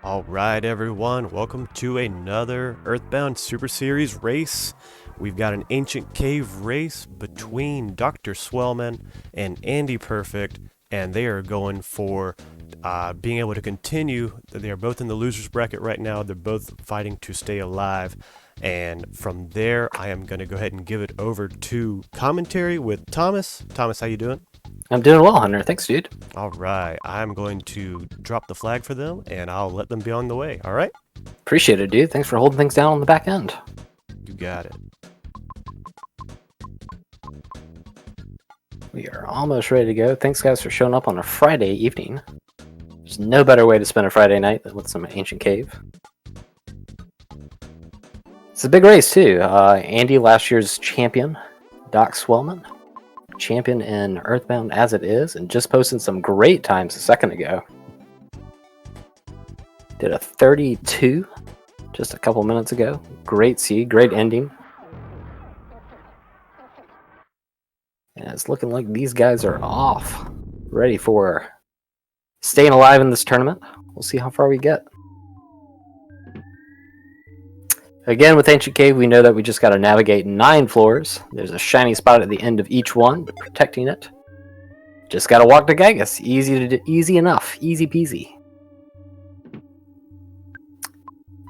Alright everyone, welcome to another Earthbound Super Series race. We've got an ancient cave race between DoctorSwellman and AndyPerfect, and they are going for being able to continue. They are both in the loser's bracket right now. They're both fighting to stay alive. And from there, I am going to go ahead and give it over to commentary with Thomas. Thomas, how you doing? I'm doing well, Hunter. Thanks, dude. All right, I'm going to drop the flag for them, and I'll let them be on the way. All right? Appreciate it, dude. Thanks for holding things down on the back end. You got it. We are almost ready to go. Thanks, guys, for showing up on a Friday evening. There's no better way to spend a Friday night than with some ancient cave. It's a big race, too. Andy, last year's champion, DocSwellman, champion in Earthbound as it is, and just posted some great times a second ago. Did a 32 just a couple minutes ago. Great seed, great ending. And it's looking like these guys are off, ready for staying alive in this tournament. We'll see how far we get. Again, with Ancient Cave, we know that we just got to navigate 9 floors. There's a shiny spot at the end of each one, protecting it. Just got to walk to Gygus. Easy enough. Easy peasy. It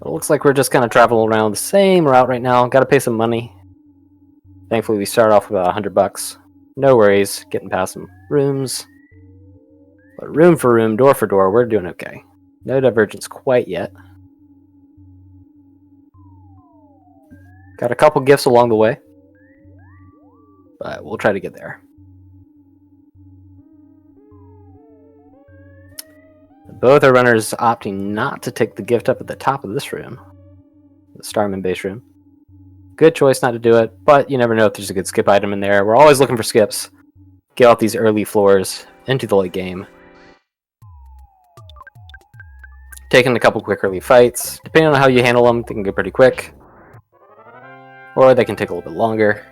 looks like we're just kind of traveling around the same route right now. Got to pay some money. Thankfully, we start off with about $100. No worries, getting past some rooms. But room for room, door for door, we're doing okay. No divergence quite yet. Got a couple gifts along the way, but we'll try to get there. Both our runners opting not to take the gift up at the top of this room, the Starman base room. Good choice not to do it, but you never know if there's a good skip item in there. We're always looking for skips. Get off these early floors into the late game. Taking a couple quick early fights. Depending on how you handle them, they can go pretty quick. Or they can take a little bit longer.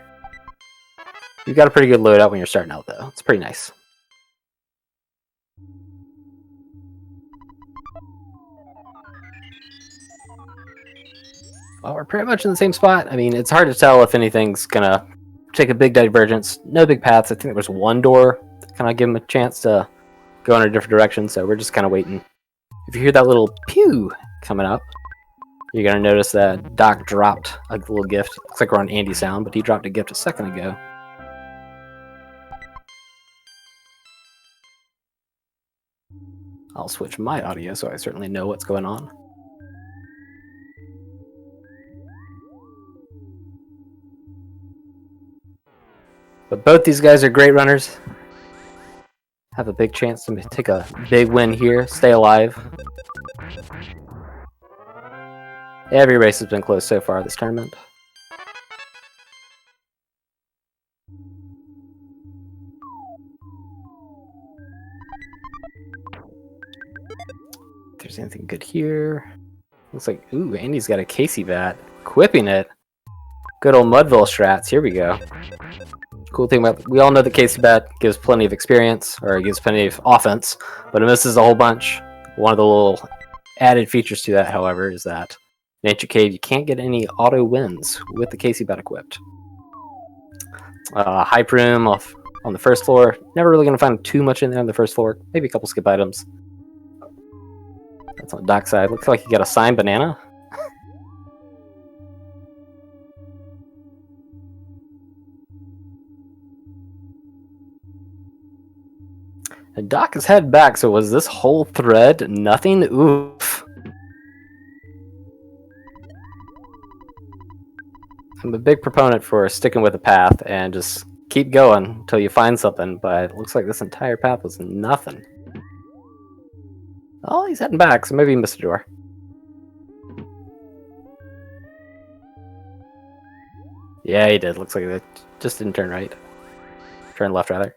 You've got a pretty good loadout when you're starting out, though. It's pretty nice. Well, we're pretty much in the same spot. I mean, it's hard to tell if anything's gonna take a big divergence. No big paths. I think there was one door to kind of give them a chance to go in a different direction, so we're just kind of waiting. If you hear that little pew coming up, you're going to notice that Doc dropped a little gift. Looks like we're on Andy sound, but he dropped a gift a second ago. I'll switch my audio so I certainly know what's going on. But both these guys are great runners. Have a big chance to take a big win here. Stay alive. Every race has been close so far this tournament. If there's anything good here. Looks like, ooh, Andy's got a Casey bat. Equipping it. Good old Mudville strats. Here we go. Cool thing about, we all know the Casey bat gives plenty of experience, or it gives plenty of offense, but it misses a whole bunch. One of the little added features to that, however, is that in Ancient Cave, you can't get any auto wins with the Casey bat equipped. Hype room off on the first floor. Never really going to find too much in there on the first floor. Maybe a couple skip items. That's on the dock side. Looks like you got a signed banana. And Doc is head back, so was this whole thread nothing? Oof. I'm a big proponent for sticking with the path and just keep going until you find something, but it looks like this entire path was nothing. Oh, he's heading back, so maybe he missed a door. Yeah, he did. Looks like it just didn't turn right. Turn left, rather.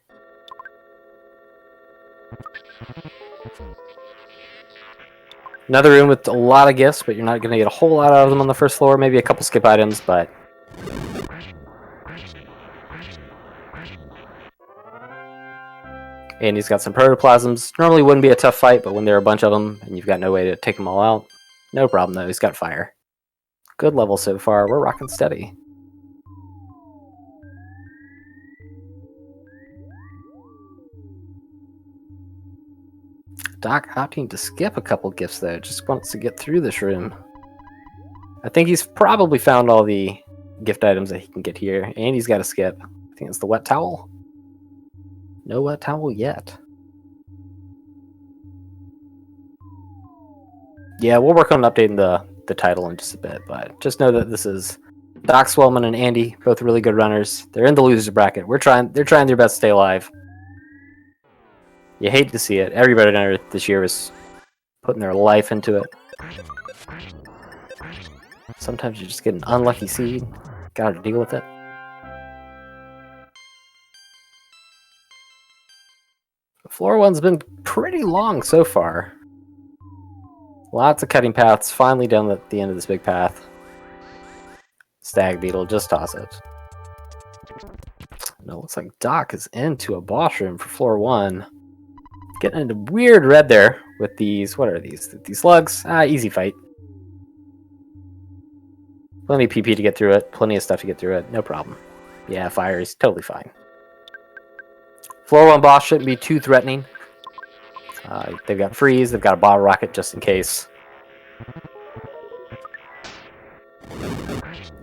Another room with a lot of gifts, but you're not going to get a whole lot out of them on the first floor. Maybe a couple skip items, but Andy's got some protoplasms. Normally wouldn't be a tough fight, but when there are a bunch of them and you've got no way to take them all out, no problem though. He's got fire. Good level so far. We're rocking steady. Doc opting to skip a couple gifts though. Just wants to get through this room. I think he's probably found all the gift items that he can get here. And he's got to skip. I think it's the wet towel. No wet towel yet. Yeah, we'll work on updating the title in just a bit, but just know that this is DoctorSwellman and Andy, both really good runners. They're in the loser bracket. They're trying their best to stay alive. You hate to see it. Everybody on Earth this year is putting their life into it. Sometimes you just get an unlucky seed. Gotta deal with it. Floor one's been pretty long so far. Lots of cutting paths. Finally down at the end of this big path. Stag beetle, just toss it. No, it looks like Doc is into a boss room for floor one. Getting into weird red there with these. What are these? These slugs. Easy fight. Plenty of PP to get through it. Plenty of stuff to get through it. No problem. Yeah, fire is totally fine. Floor one boss shouldn't be too threatening. They've got freeze. They've got a bottle rocket just in case.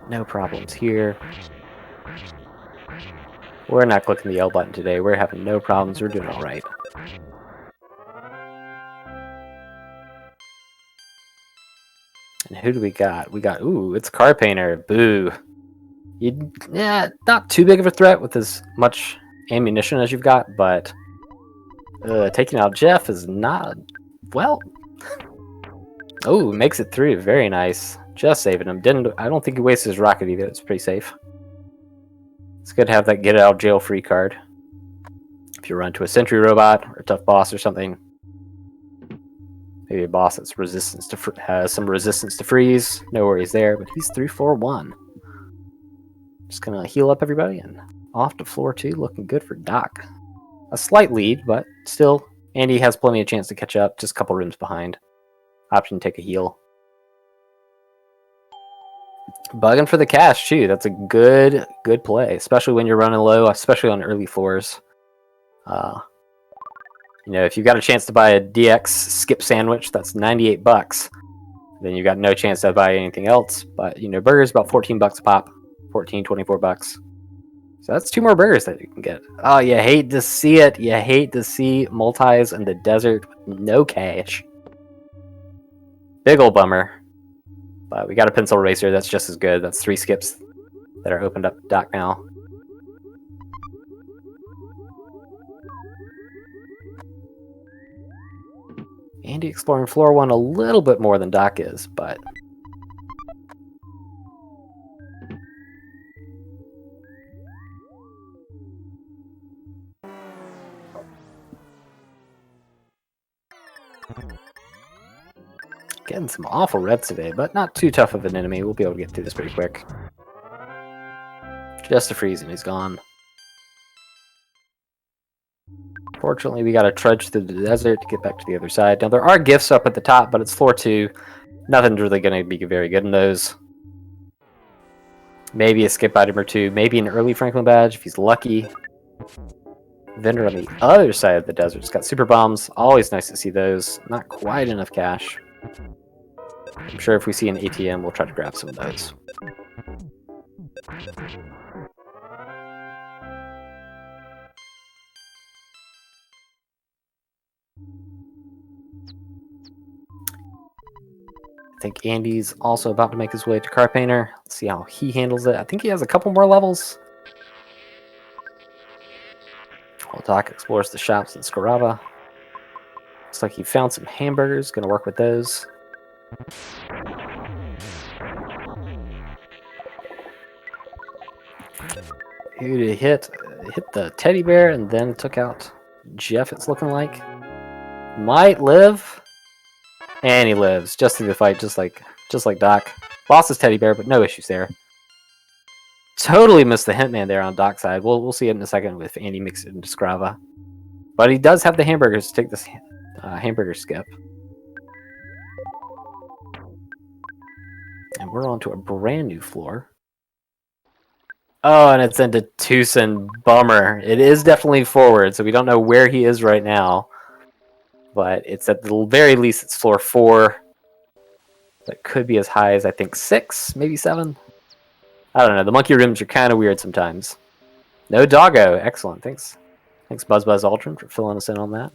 No problems here. We're not clicking the L button today. We're having no problems. We're doing all right. And who do we got? We got, ooh, it's Car Painter. Boo. Yeah, not too big of a threat with as much ammunition as you've got, but taking out Jeff is not, well. Oh, makes it through. Very nice. Just saving him. I don't think he wasted his rocket either. It's pretty safe. It's good to have that get out of jail free card. If you run to a sentry robot or a tough boss or something. Maybe a boss that's has some resistance to freeze. No worries there, but he's 3-4-1. Just gonna heal up everybody and off to floor 2, looking good for Doc. A slight lead, but still, Andy has plenty of chance to catch up, just a couple rooms behind. Option to take a heal. Bugging for the cash too. That's a good play, especially when you're running low, especially on early floors. You know, if you've got a chance to buy a DX skip sandwich, that's $98. Then you've got no chance to buy anything else. But you know, burgers about $14 a pop, 14, $24. So that's 2 more burgers that you can get. Oh, you hate to see it. You hate to see multis in the desert with no cash. Big ol' bummer. But we got a pencil eraser. That's just as good. That's 3 skips that are opened up to Doc now. Andy exploring floor 1 a little bit more than Doc is, but getting some awful reds today, but not too tough of an enemy. We'll be able to get through this pretty quick. Just a freeze and he's gone. Fortunately, we gotta trudge through the desert to get back to the other side. Now, there are gifts up at the top, but it's floor 2. Nothing's really gonna be very good in those. Maybe a skip item or 2. Maybe an early Franklin badge if he's lucky. Vendor on the other side of the desert's got super bombs. Always nice to see those. Not quite enough cash. I'm sure if we see an ATM, we'll try to grab some of those. I think Andy's also about to make his way to Car Painter. Let's see how he handles it. I think he has a couple more levels. While Doc explores the shops in Scarava. Looks like he found some hamburgers. Gonna work with those. Who did he hit? Hit the teddy bear and then took out Jeff, it's looking like. Might live. And he lives just through the fight, just like Doc. Lost his teddy bear, but no issues there. Totally missed the Hitman there on Doc's side. We'll see it in a second if Andy mixed it into Scrava. But he does have the hamburgers to take this hamburger skip. And we're on to a brand new floor. Oh, and it's into Tucson. Bummer. It is definitely forward, so we don't know where he is right now. But it's at the very least, it's floor 4. That could be as high as, I think, 6, maybe 7. I don't know. The monkey rooms are kind of weird sometimes. No doggo. Excellent. Thanks. Thanks, Buzz Aldrin, for filling us in on that.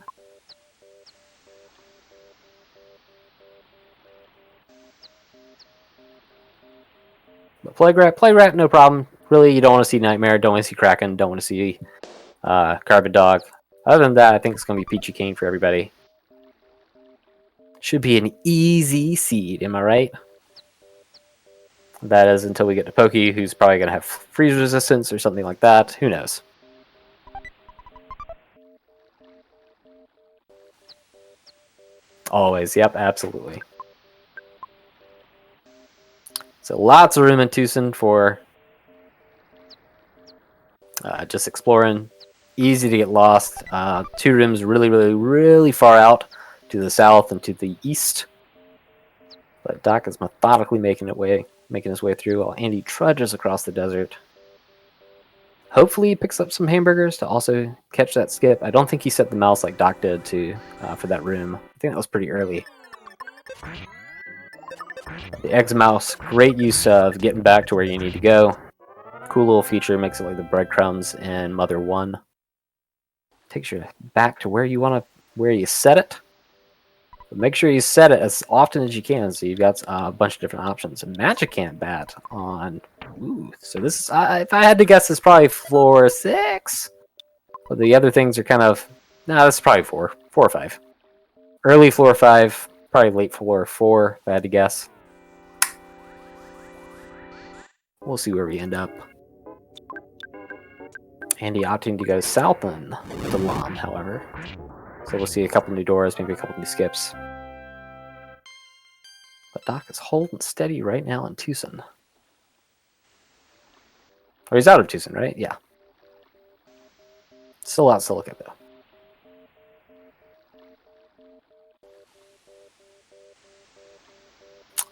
But Plague Rat, no problem. Really, you don't want to see Nightmare, don't want to see Kraken, don't want to see Carbon Dog. Other than that, I think it's going to be Peachy Keen for everybody. Should be an easy seed, am I right? That is until we get to Pokey, who's probably going to have freeze resistance or something like that. Who knows? Always, yep, absolutely. So lots of room in Tucson for just exploring. Easy to get lost. 2 rooms really far out to the south and to the east. But Doc is methodically making his way through while Andy trudges across the desert. Hopefully he picks up some hamburgers to also catch that skip. I don't think he set the mouse like Doc did for that room. I think that was pretty early. The eggs mouse, great use of getting back to where you need to go. Cool little feature, makes it like the breadcrumbs in Mother 1. Takes you back to where you set it. But make sure you set it as often as you can, so you've got a bunch of different options. A Magic Bat on. Ooh, so this is, if I had to guess, it's probably floor 6. But the other things are kind of. No, this is probably 4 or 5. Early floor 5, probably late floor 4, if I had to guess. We'll see where we end up. Andy opting to go south in the Lom, however. So we'll see a couple new doors, maybe a couple new skips. But Doc is holding steady right now in Tucson. Or he's out of Tucson, right? Yeah. Still out to look at, though.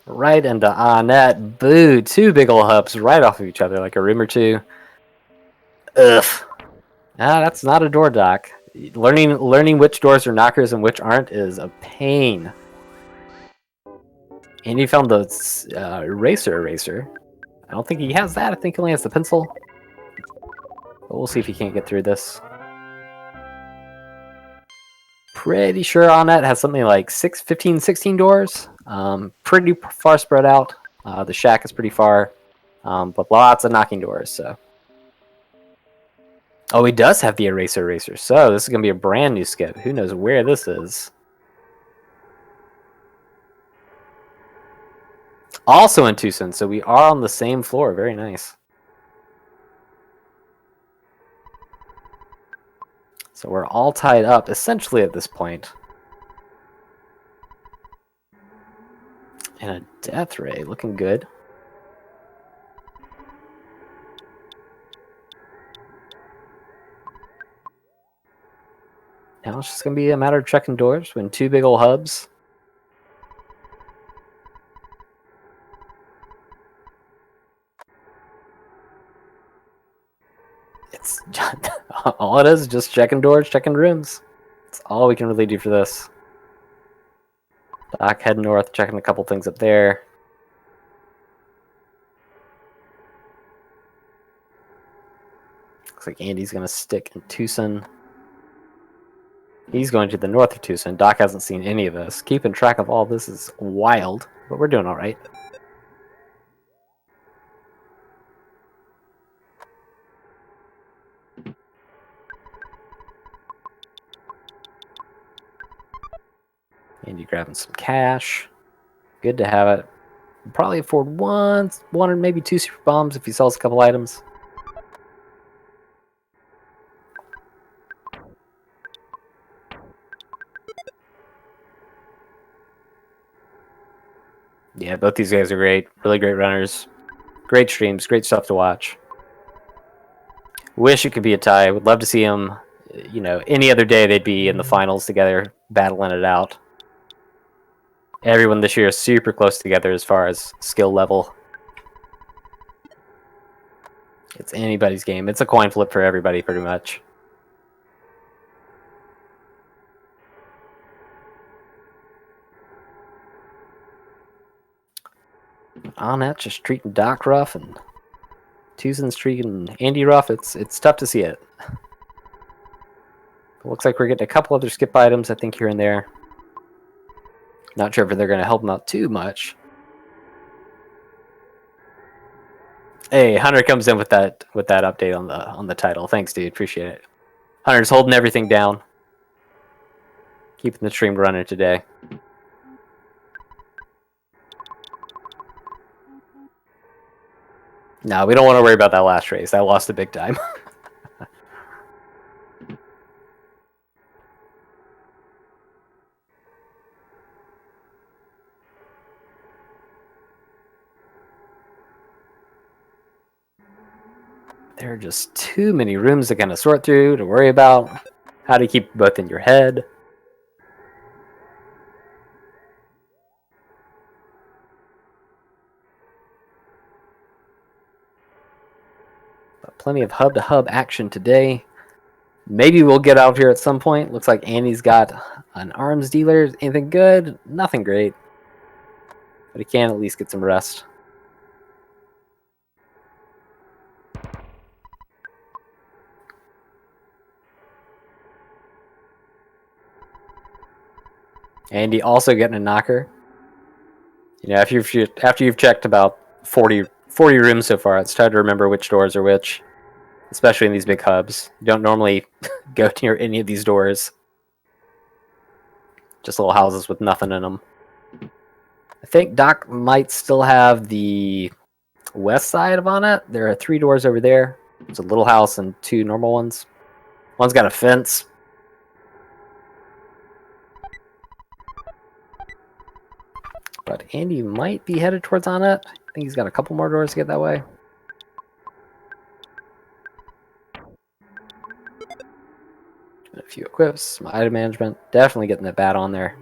Right into Annette. Boo. 2 big ol' hups right off of each other, like a room or 2. Ugh. Ah, that's not a door, Doc. Learning which doors are knockers and which aren't is a pain. And he found the eraser. I don't think he has that. I think he only has the pencil. But we'll see if he can't get through this. Pretty sure Annette has something like 15, 16 doors. Pretty far spread out. The shack is pretty far. But lots of knocking doors, so. Oh, he does have the eraser. So this is going to be a brand new skip. Who knows where this is? Also in Tucson, so we are on the same floor. Very nice. So we're all tied up, essentially, at this point. And a death ray, looking good. Now it's just going to be a matter of checking doors when 2 big ol' hubs. It's all it is just checking doors, checking rooms. That's all we can really do for this. Doc heading north, checking a couple things up there. Looks like Andy's going to stick in Tucson. He's going to the north of Tucson. Doc hasn't seen any of this. Keeping track of all this is wild, but we're doing all right. Andy grabbing some cash. Good to have it. Probably afford one or maybe 2 super bombs if he sells a couple items. Yeah, both these guys are great. Really great runners. Great streams. Great stuff to watch. Wish it could be a tie. Would love to see him You know, any other day they'd be in the finals together, battling it out. Everyone this year is super close together as far as skill level. It's anybody's game. It's a coin flip for everybody, pretty much. Annette just treating Doc rough, and Tueson's treating Andy rough. It's tough to see it. It looks like we're getting a couple other skip items, I think, here and there. Not sure if they're going to help them out too much. Hey, Hunter comes in with that update on the title. Thanks, dude. Appreciate it. Hunter's holding everything down, keeping the stream running today. No, we don't want to worry about that last race. I lost it big time. There are just too many rooms to kind of sort through, to worry about. How to keep both in your head. But plenty of hub-to-hub action today. Maybe we'll get out here at some point. Looks like Andy's got an arms dealer. Anything good? Nothing great. But he can at least get some rest. Andy also getting a knocker. You know, after you've checked about 40 rooms so far, it's hard to remember which doors are which. Especially in these big hubs. You don't normally go near any of these doors. Just little houses with nothing in them. I think Doc might still have the west side of on it. There are 3 doors over there. There's a little house and 2 normal ones. One's got a fence. But Andy might be headed towards on it. I think he's got a couple more doors to get that way. A few equips, some item management. Definitely getting the bat on there.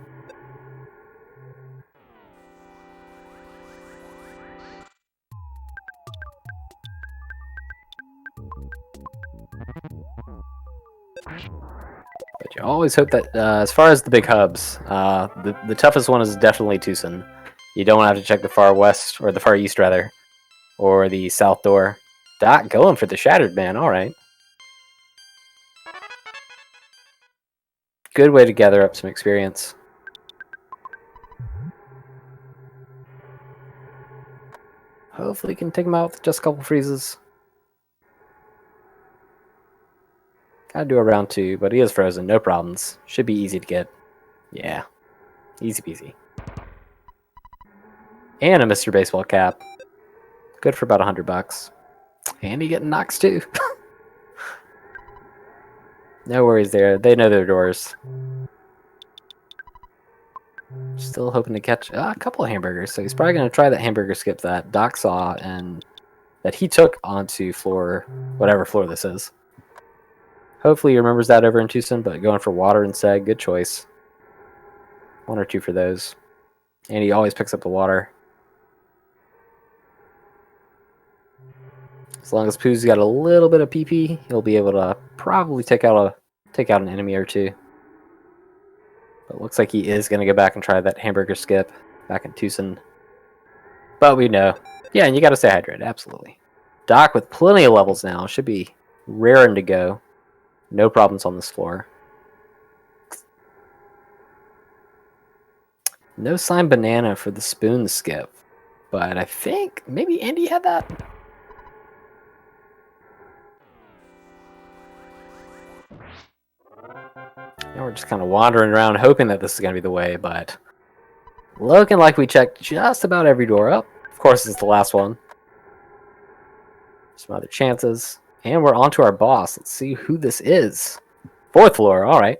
But you always hope that, as far as the big hubs, the toughest one is definitely Tucson. You don't have to check the far west, or the far east rather, or the south door. Doc going for the Shattered Man, alright. Good way to gather up some experience. Hopefully can take him out with just a couple freezes. Gotta do a round 2, but he is frozen, no problems. Should be easy to get. Yeah, easy peasy. And a Mr. Baseball cap. Good for about $100. And he getting knocks too. No worries there. They know their doors. Still hoping to catch a couple of hamburgers. So he's probably going to try that hamburger skip that Doc saw and that he took onto floor, whatever floor this is. Hopefully he remembers that over in Tucson, but going for water instead. Good choice. 1 or 2 for those. And he always picks up the water. As long as Pooh's got a little bit of PP, he'll be able to probably take out an enemy or 2. But looks like he is going to go back and try that hamburger skip back in Tucson. But we know. Yeah, and you got to stay hydrated, absolutely. Doc with plenty of levels now. Should be raring to go. No problems on this floor. No sign banana for the spoon skip. But I think maybe Andy had that. Now we're just kind of wandering around hoping that this is going to be the way, but looking like we checked just about every door up. Of course, it's the last one. Some other chances. And we're on to our boss. Let's see who this is. 4th floor, alright.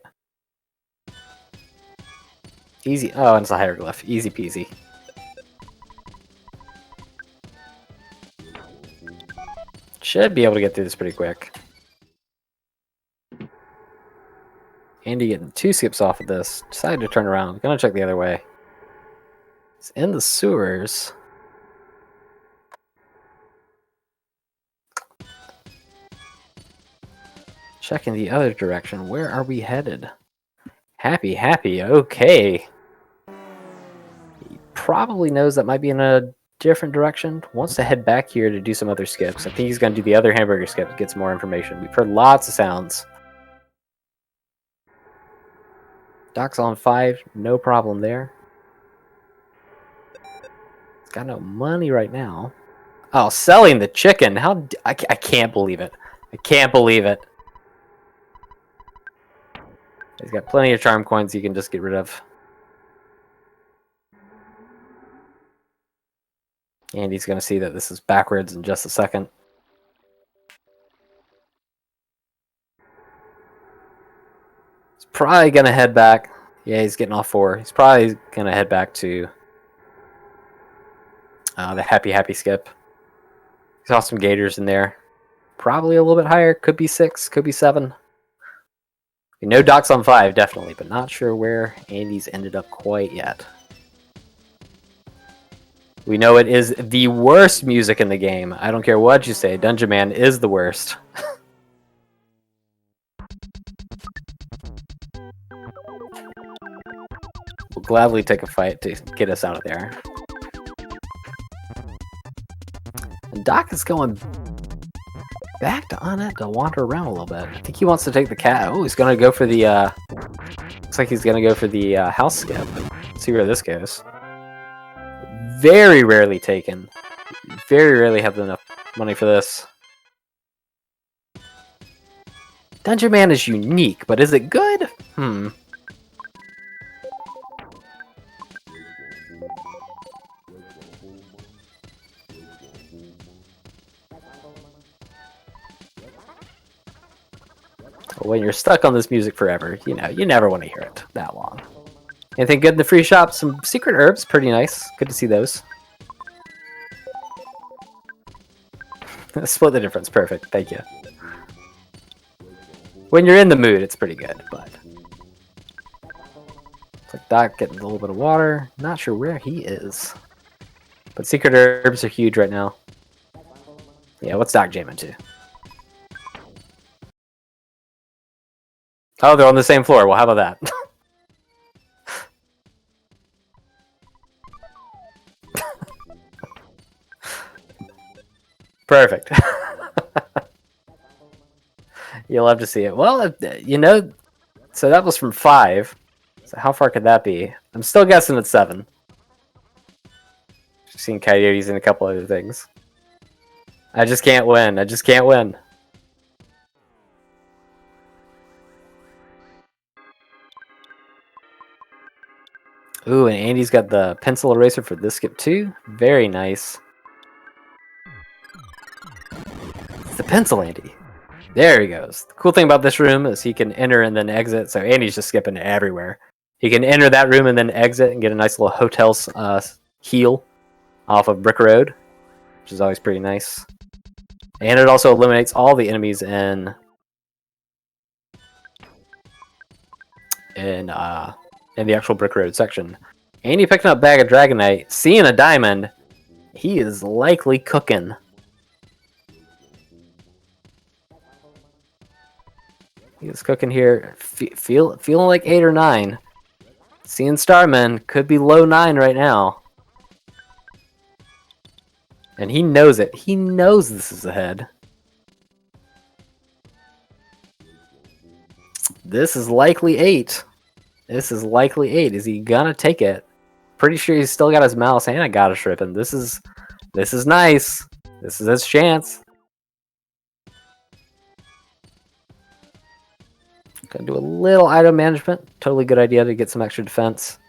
Easy. Oh, and it's a hieroglyph. Easy peasy. Should be able to get through this pretty quick. Andy getting 2 skips off of this. Decided to turn around. Gonna check the other way. It's in the sewers. Checking the other direction. Where are we headed? Happy. Okay. He probably knows that might be in a different direction. Wants to head back here to do some other skips. I think he's going to do the other hamburger skip to get some more information. We've heard lots of sounds. Doc's on 5. No problem there. He's got no money right now. Oh, selling the chicken. I can't believe it. I can't believe it. He's got plenty of charm coins you can just get rid of. And he's going to see that this is backwards in just a second. He's probably going to head back. Yeah, he's getting off 4. He's probably going to head back to the happy skip. He saw some gators in there. Probably a little bit higher. Could be 6, could be 7. We know Doc's on 5, definitely, but not sure where Andy's ended up quite yet. We know it is the worst music in the game. I don't care what you say. Dungeon Man is the worst. We'll gladly take a fight to get us out of there. And Doc is going back to Annette to wander around a little bit. I think he wants to take the cat. Oh, he's going to go for the... looks like he's going to go for the house skip. Let's see where this goes. Very rarely taken. Very rarely have enough money for this. Dungeon Man is unique, but is it good? When you're stuck on this music forever, you know, you never want to hear it that long. Anything good in the free shop? Some secret herbs, pretty nice. Good to see those. Split the difference, perfect, thank you. When you're in the mood, it's pretty good, but... It's like Doc getting a little bit of water. Not sure where he is. But secret herbs are huge right now. Yeah, what's Doc jamming to? Oh, they're on the same floor. Well, how about that? Perfect. You'll love to see it. Well, you know, so that was from 5. So how far could that be? I'm still guessing it's 7. I've seen coyotes and a couple other things. I just can't win. I just can't win. Ooh, and Andy's got the pencil eraser for this skip too. Very nice. It's the pencil, Andy. There he goes. The cool thing about this room is he can enter and then exit. So Andy's just skipping everywhere. He can enter that room and then exit and get a nice little hotel heal off of Brick Road, which is always pretty nice. And it also eliminates all the enemies in the actual Brick Road section. Andy picking up a bag of Dragonite, seeing a diamond. He is likely cooking. He is cooking here. Feeling like 8 or 9. Seeing Starman, could be low 9 right now. And he knows it. He knows this is ahead. This is likely 8. This is likely 8. Is he gonna take it? Pretty sure he's still got his mouse and I got a shrimping. This is nice. This is his chance. Gonna do a little item management. Totally good idea to get some extra defense.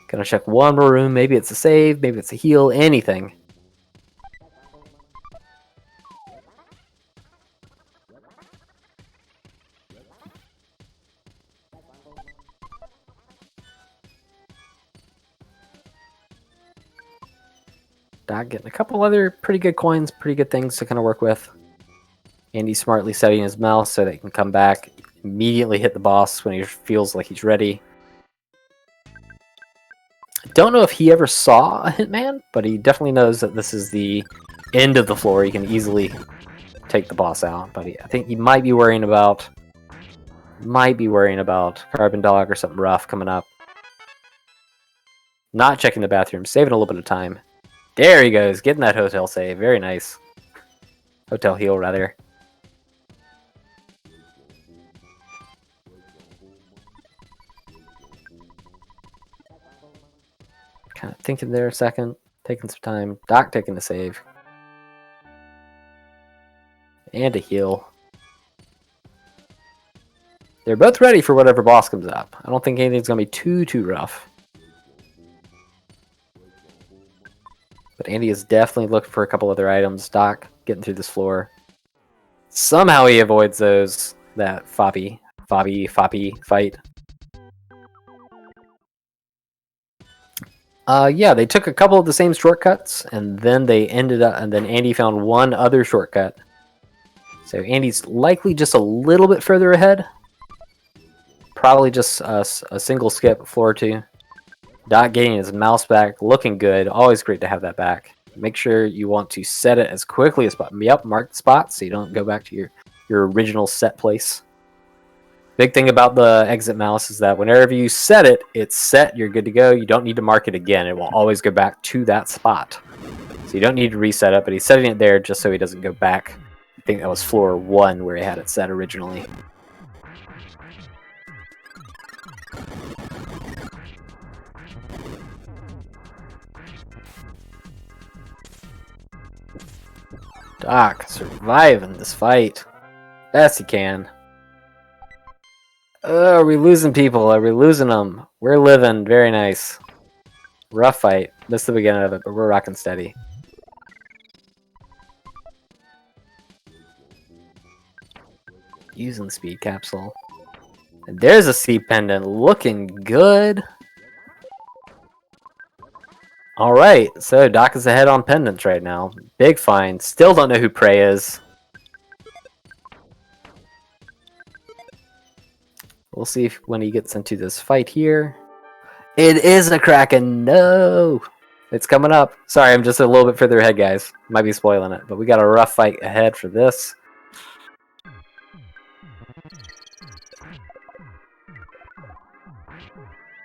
Gonna check one more room. Maybe it's a save. Maybe it's a heal. Anything. Doc getting a couple other pretty good coins, pretty good things to kind of work with. Andy smartly setting his mouse so that he can come back immediately hit the boss when he feels like he's ready. I don't know if he ever saw a Hitman, but he definitely knows that this is the end of the floor. He can easily take the boss out, but I think he might be worrying about Carbon Dog or something rough coming up. Not checking the bathroom, saving a little bit of time. There he goes, getting that hotel save. Very nice. Hotel heal, rather. Kind of thinking there a second, taking some time. Doc taking the save. And a heal. They're both ready for whatever boss comes up. I don't think anything's going to be too rough. But Andy is definitely looking for a couple other items. Doc getting through this floor. Somehow he avoids that Foppy fight. Yeah, they took a couple of the same shortcuts, and then Andy found one other shortcut. So Andy's likely just a little bit further ahead. Probably just a single skip, floor or two. Doc getting his mouse back, looking good. Always great to have that back. Make sure you want to set it as quickly as possible. Yep, mark the spot so you don't go back to your original set place. Big thing about the exit mouse is that whenever you set it, it's set, you're good to go. You don't need to mark it again. It will always go back to that spot. So you don't need to reset it, but he's setting it there just so he doesn't go back. I think that was floor 1 where he had it set originally. Doc surviving this fight. Best he can. Are we losing people? Are we losing them? We're living. Very nice. Rough fight. Missed the beginning of it, but we're rocking steady. Using the speed capsule. And there's a C pendant. Looking good. Alright, so Doc is ahead on pendants right now. Big find. Still don't know who Prey is. We'll see if when he gets into this fight here. It is a Kraken! No! It's coming up. Sorry, I'm just a little bit further ahead, guys. Might be spoiling it, but we got a rough fight ahead for this.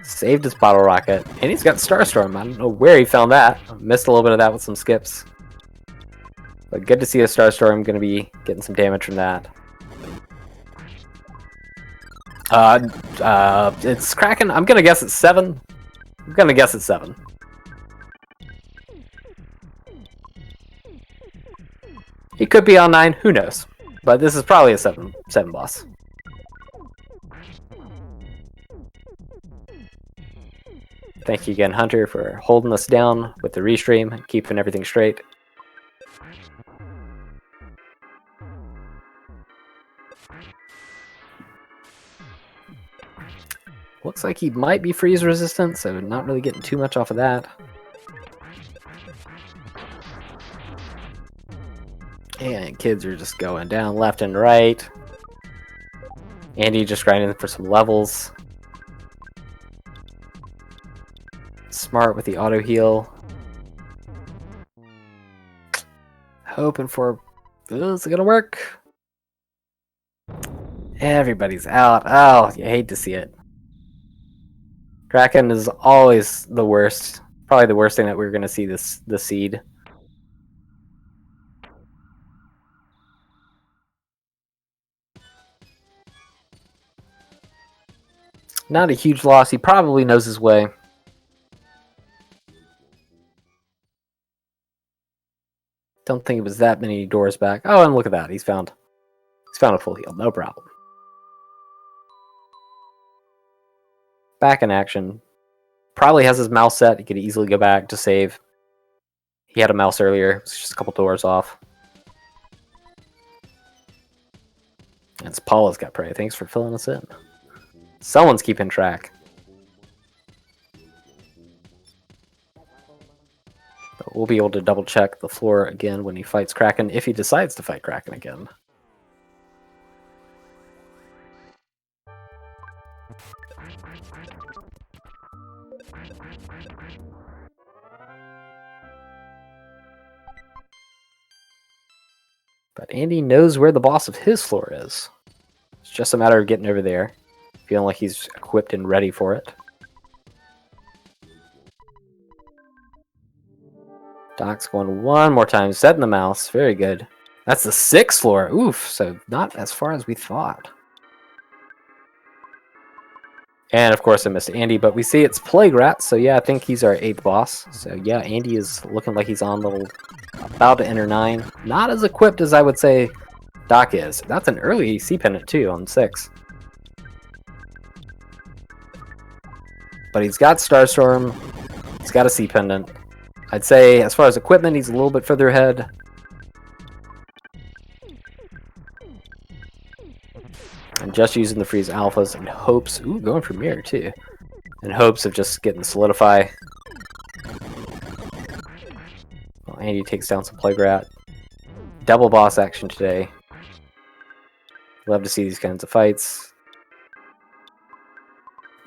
Saved his bottle rocket. And he's got Starstorm. I don't know where he found that. Missed a little bit of that with some skips. But good to see a Starstorm going to be getting some damage from that. It's Kraken. I'm going to guess it's 7. I'm going to guess it's 7. He could be on 9. Who knows? But this is probably a 7 boss. Thank you again, Hunter, for holding us down with the restream and keeping everything straight. Looks like he might be freeze resistant, so not really getting too much off of that. And kids are just going down left and right. Andy just grinding for some levels. Smart with the auto heal. Hoping for... Is it gonna work? Everybody's out. Oh, you hate to see it. Kraken is always the worst. Probably the worst thing that we're gonna see this seed. Not a huge loss. He probably knows his way. Don't think it was that many doors back. Oh, and look at that. He's found a full heal. No problem. Back in action. Probably has his mouse set. He could easily go back to save. He had a mouse earlier. It's just a couple doors off. And Paula's got Prey. Thanks for filling us in. Someone's keeping track. But we'll be able to double check the floor again when he fights Kraken, if he decides to fight Kraken again. But Andy knows where the boss of his floor is. It's just a matter of getting over there, feeling like he's equipped and ready for it. Doc's going one more time, setting the mouse. Very good. That's the 6th floor. Oof, so not as far as we thought. And of course I missed Andy, but we see it's Plague Rat, so yeah, I think he's our 8th boss. So yeah, Andy is looking like he's on level about to enter 9. Not as equipped as I would say Doc is. That's an early C pendant too on 6. But he's got Starstorm, he's got a C pendant. I'd say as far as equipment, he's a little bit further ahead. I'm just using the freeze alphas in hopes, ooh, going for mirror too, in hopes of just getting solidify. Well, Andy takes down some Plague Rat. Double boss action today. Love to see these kinds of fights.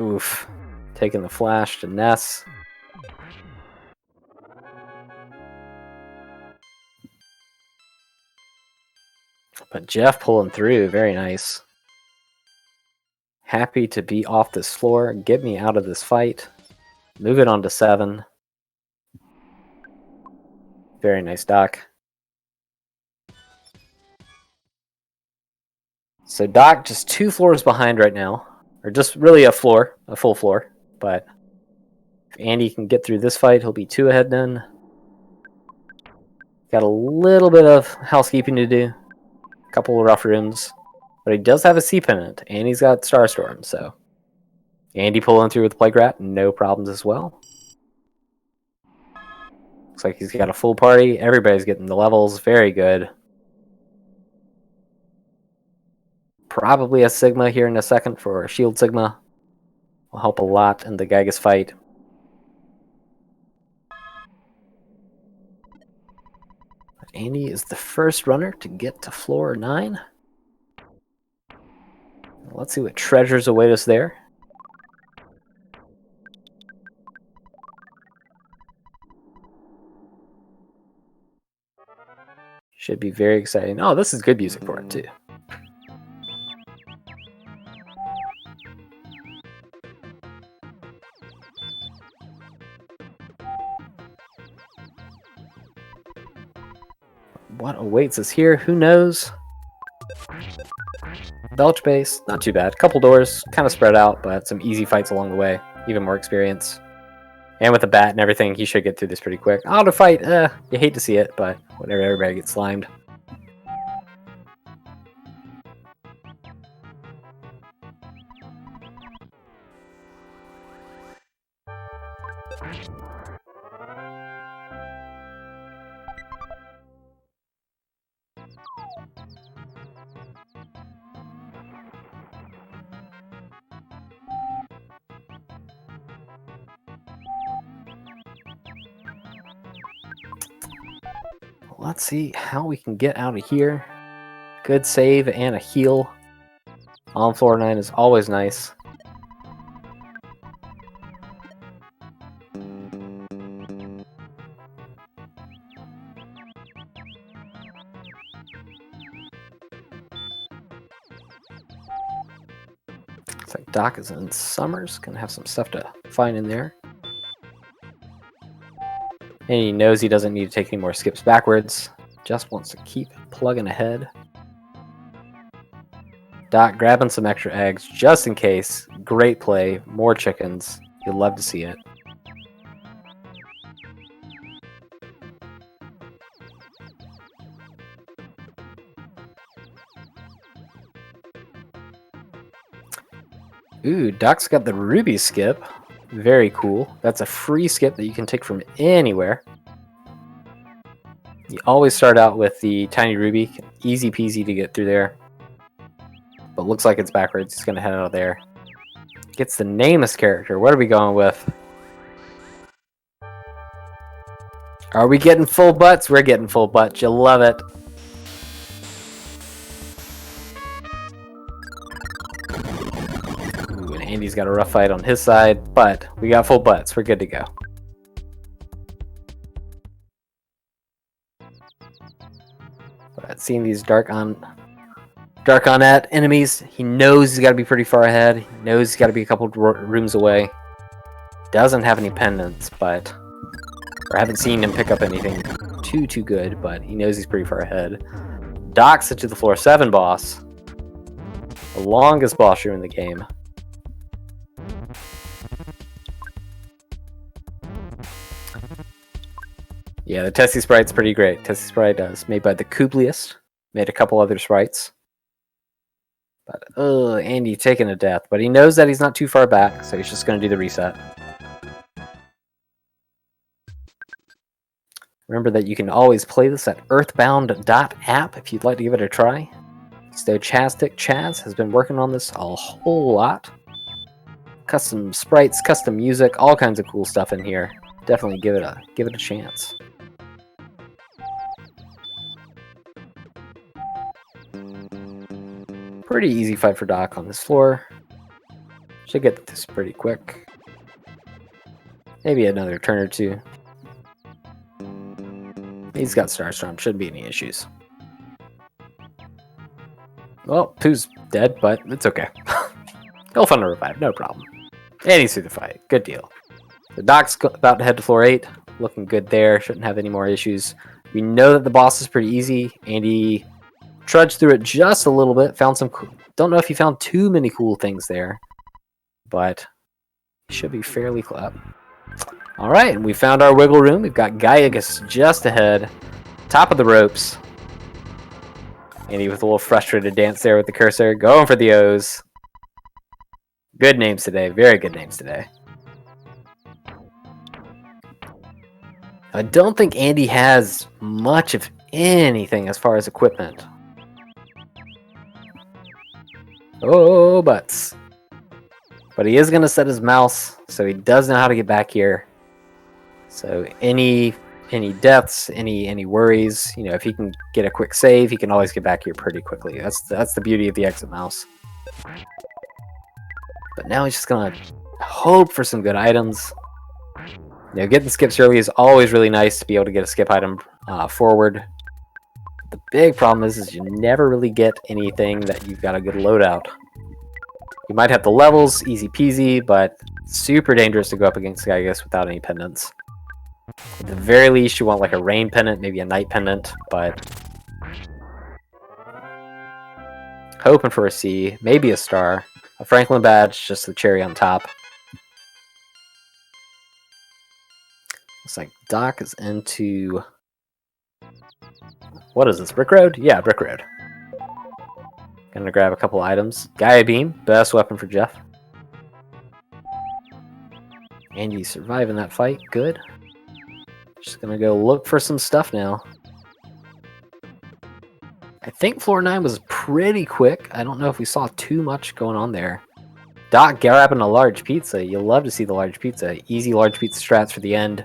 Oof. Taking the flash to Ness. But Jeff pulling through, very nice. Happy to be off this floor. Get me out of this fight. Move it on to 7. Very nice, Doc. So Doc just 2 floors behind right now. Or just really a floor, a full floor. But if Andy can get through this fight, he'll be 2 ahead then. Got a little bit of housekeeping to do. A couple of rough rooms. But he does have a C pendant, and he's got Starstorm, so Andy pulling through with Plague Rat, no problems as well. Looks like he's got a full party. Everybody's getting the levels. Very good. Probably a Sigma here in a second for a Shield Sigma. Will help a lot in the Gygas fight. Andy is the first runner to get to floor 9. Let's see what treasures await us there. Should be very exciting. Oh, this is good music for it, too. What awaits us here? Who knows? Belch base, not too bad. Couple doors, kind of spread out, but some easy fights along the way. Even more experience. And with the bat and everything, he should get through this pretty quick. Auto fight, you hate to see it, but whatever, everybody gets slimed. Let's see how we can get out of here. Good save and a heal on floor 9 is always nice. Looks like Doc is in Summers. Gonna have some stuff to find in there. And he knows he doesn't need to take any more skips backwards. Just wants to keep plugging ahead. Doc grabbing some extra eggs just in case. Great play. More chickens. You'll love to see it. Ooh, Doc's got the ruby skip. Very cool. That's a free skip that you can take from anywhere. You always start out with the tiny ruby. Easy peasy to get through there. But looks like it's backwards. He's going to head out of there. Gets the Nameless character. What are we going with? Are we getting full butts? We're getting full butts. You'll love it. Ooh, and Andy's got a rough fight on his side, but we got full butts. We're good to go. But seeing these Darkonet enemies, he knows he's got to be pretty far ahead. He knows he's got to be a couple rooms away. Doesn't have any pendants, but... Or I haven't seen him pick up anything too good, but he knows he's pretty far ahead. Docks it to the floor 7 boss. The longest boss room in the game. Yeah, the Tessie Sprite's pretty great. Tessie Sprite is made by the Koopliest. Made a couple other sprites. But, Andy taking a death. But he knows that he's not too far back, so he's just going to do the reset. Remember that you can always play this at earthbound.app if you'd like to give it a try. Stochastic Chaz has been working on this a whole lot. Custom sprites, custom music, all kinds of cool stuff in here. Definitely give it a chance. Pretty easy fight for Doc on this floor. Should get this pretty quick. Maybe another turn or two. He's got Starstorm, shouldn't be any issues. Well, Pooh's dead, but it's okay. He'll find a revive, no problem. And he's through the fight, good deal. The Doc's about to head to floor 8, looking good there, shouldn't have any more issues. We know that the boss is pretty easy. Andy trudged through it just a little bit, found some cool... Don't know if he found too many cool things there, but he should be fairly close. Alright, and we found our wiggle room. We've got Gaiagus just ahead. Top of the ropes. Andy with a little frustrated dance there with the cursor. Going for the O's. Good names today. Very good names today. I don't think Andy has much of anything as far as equipment. Oh, butts. But he is going to set his mouse, so he does know how to get back here. So any deaths, any worries, you know, if he can get a quick save, he can always get back here pretty quickly. That's the beauty of the exit mouse. But now he's just gonna hope for some good items. You know, getting skips early is always really nice to be able to get a skip item forward. The big problem is you never really get anything that you've got a good loadout. You might have the levels, easy peasy, but super dangerous to go up against Gaiagus without any pendants. At the very least, you want like a rain pendant, maybe a night pendant, but hoping for a C, maybe a star. A Franklin badge, just the cherry on top. Looks like Doc is into... What is this, Brick Road? Yeah, Brick Road. Gonna grab a couple items. Gaia Beam, best weapon for Jeff. Andy's surviving that fight, good. Just gonna go look for some stuff now. I think floor 9 was pretty quick. I don't know if we saw too much going on there. Doc grabbing a large pizza. You'll love to see the large pizza. Easy large pizza strats for the end.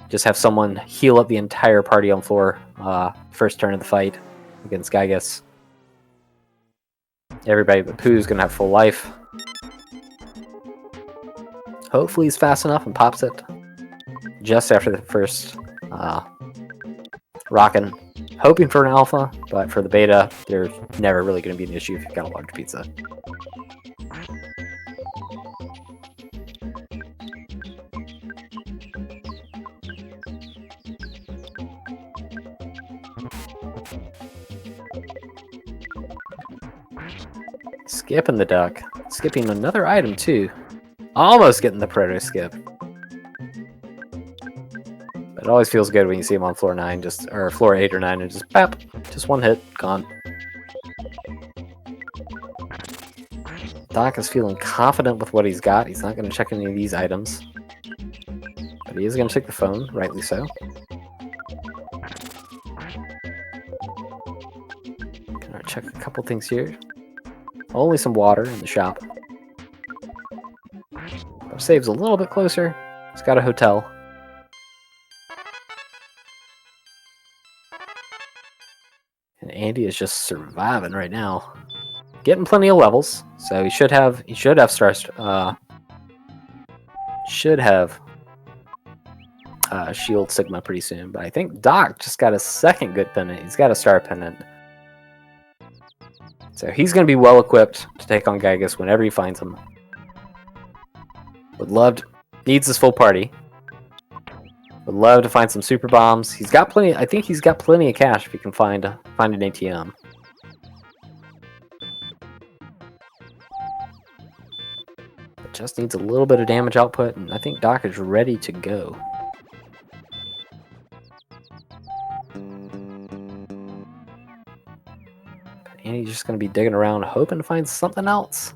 Just have someone heal up the entire party on floor. First turn of the fight against Gaiagus. Everybody but Pooh's gonna have full life. Hopefully he's fast enough and pops it just after the first rockin'. Hoping for an alpha, but for the beta, there's never really going to be an issue if you've got a large pizza. Skipping the Duck. Skipping another item, too. Almost getting the proto skip. It always feels good when you see him on floor 9, or floor 8 or 9, and just bap, just one hit, gone. Doc is feeling confident with what he's got. He's not going to check any of these items, but he is going to take the phone, rightly so. Gonna check a couple things here. Only some water in the shop. Saves a little bit closer. He's got a hotel. And Andy is just surviving right now. Getting plenty of levels, so he should have stars. Should have Shield Sigma pretty soon. But I think Doc just got a second good pendant. He's got a star pendant. So he's going to be well equipped to take on Gygus whenever he finds him. Needs his full party. Would love to find some super bombs. He's got plenty. I think he's got plenty of cash if he can find an ATM. It just needs a little bit of damage output, and I think Doc is ready to go. And he's just going to be digging around, hoping to find something else.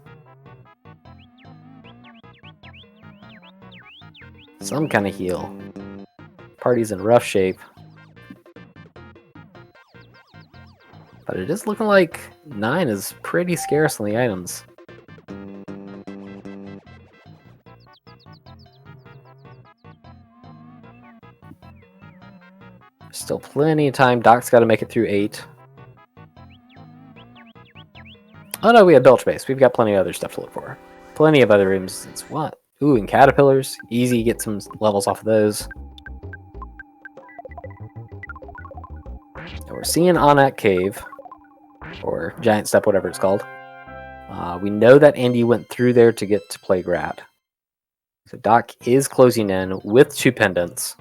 Some kind of heal. Party's in rough shape. But it is looking like 9 is pretty scarce on the items. Still plenty of time. Doc's got to make it through 8. Oh no, we have Belch Base. We've got plenty of other stuff to look for. Plenty of other rooms. It's what? Ooh, and Caterpillars. Easy, get some levels off of those. And we're seeing Anak Cave. Or Giant Step, whatever it's called. We know that Andy went through there to get to Plague Rat. So Doc is closing in with 2 pendants.